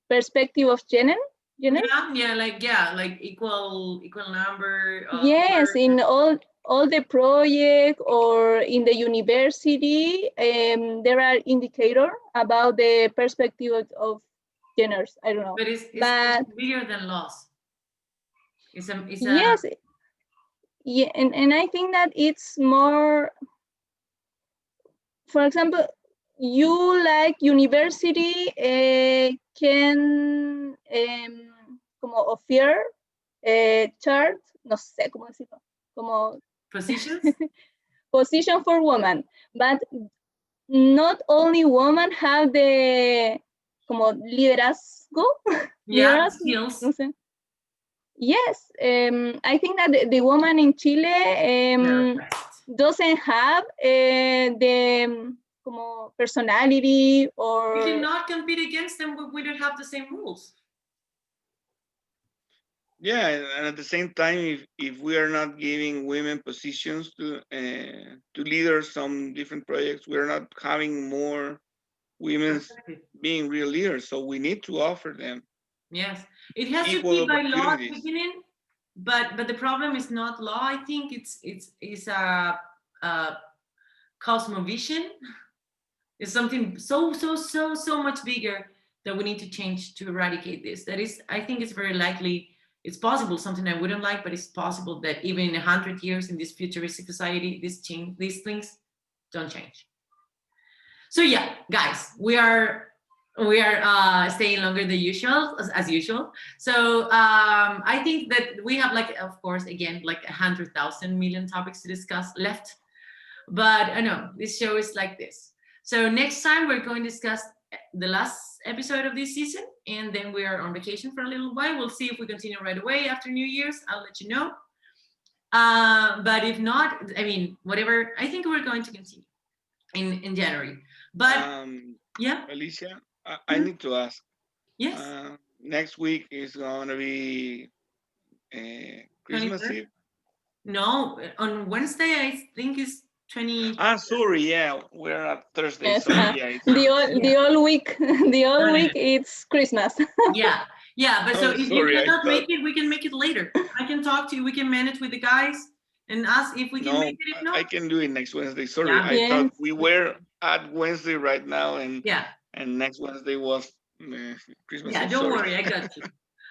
perspective of gender. Like equal number of Yes, work. in all the project or in the university, there are indicator about the perspective of genders. I don't know. But it's bigger than laws. It's yes, yeah, and I think that it's more. For example, you like university can como offer chart, no sé cómo decirlo, como positions. Position for women, but not only women have the como liderazgo. Yeah, liderazgo, skills. no sé. Yes, I think that the woman in Chile doesn't have the como personality or. We cannot compete against them when we don't have the same rules. Yeah, and at the same time, if we are not giving women positions to lead some different projects, we're not having more women being real leaders. So we need to offer them. Yes, it has to equal be by law at the opportunities. beginning, but the problem is not law. I think it's a cosmovision. It's something so much bigger that we need to change to eradicate this. That is, I think it's very likely. It's possible, something I wouldn't like, but it's possible that even in 100 years in this futuristic society, these things don't change. So yeah, guys, we are staying longer than usual, as usual. So I think that we have, like, of course, again, like 100,000 million topics to discuss left. But I know this show is like this. So next time we're going to discuss the last episode of this season, and then we are on vacation for a little while. We'll see if we continue right away after New Year's. I'll let you know. But if not, I mean, whatever, I think we're going to continue in January. But yeah, Alicia, I need to ask. Yes. Next week is going to be Christmas 23rd? Eve. No, on Wednesday I think is 20. Sorry, yeah, we're at Thursday. Yes, So yeah, the whole week, it's Christmas. Yeah, but so if sorry, you cannot make it, we can make it later. I can talk to you. We can manage with the guys and ask if we can make it. If not, I can do it next Wednesday. Sorry, Yeah. I thought we were at Wednesday right now, and next Wednesday was Christmas. Yeah, Eve. don't Sorry. worry, I got you.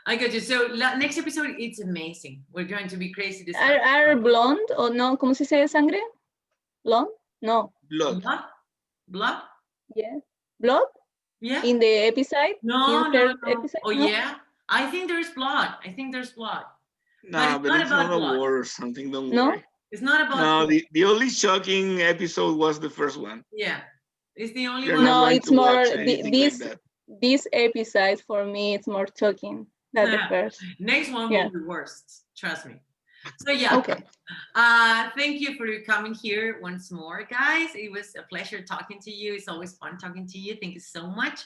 I got you. So next episode, it's amazing. We're going to be crazy this time. Are blonde or no? ¿Cómo se dice sangre? Blonde? No. Blood. Blood? Yeah. Blood? Yeah. In the episode? No. Episode? Oh, no? Yeah. I think there's blood. No, but it's not a war or something. Don't worry. It's not about. No, the only shocking episode was the first one. Yeah. It's the only You're one. No, it's more like this episode for me. It's more shocking than the first. Next one will be worse. Trust me. So yeah, Okay. thank you for coming here once more, guys. It was a pleasure talking to you. It's always fun talking to you. Thank you so much.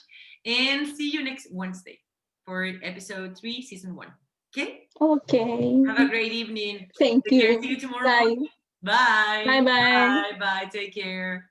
And see you next Wednesday for episode 3, season 1. Okay? Okay. Have a great evening. Thank Take care. you. See you tomorrow Bye. morning. Bye. Bye bye. Bye. Bye. Take care.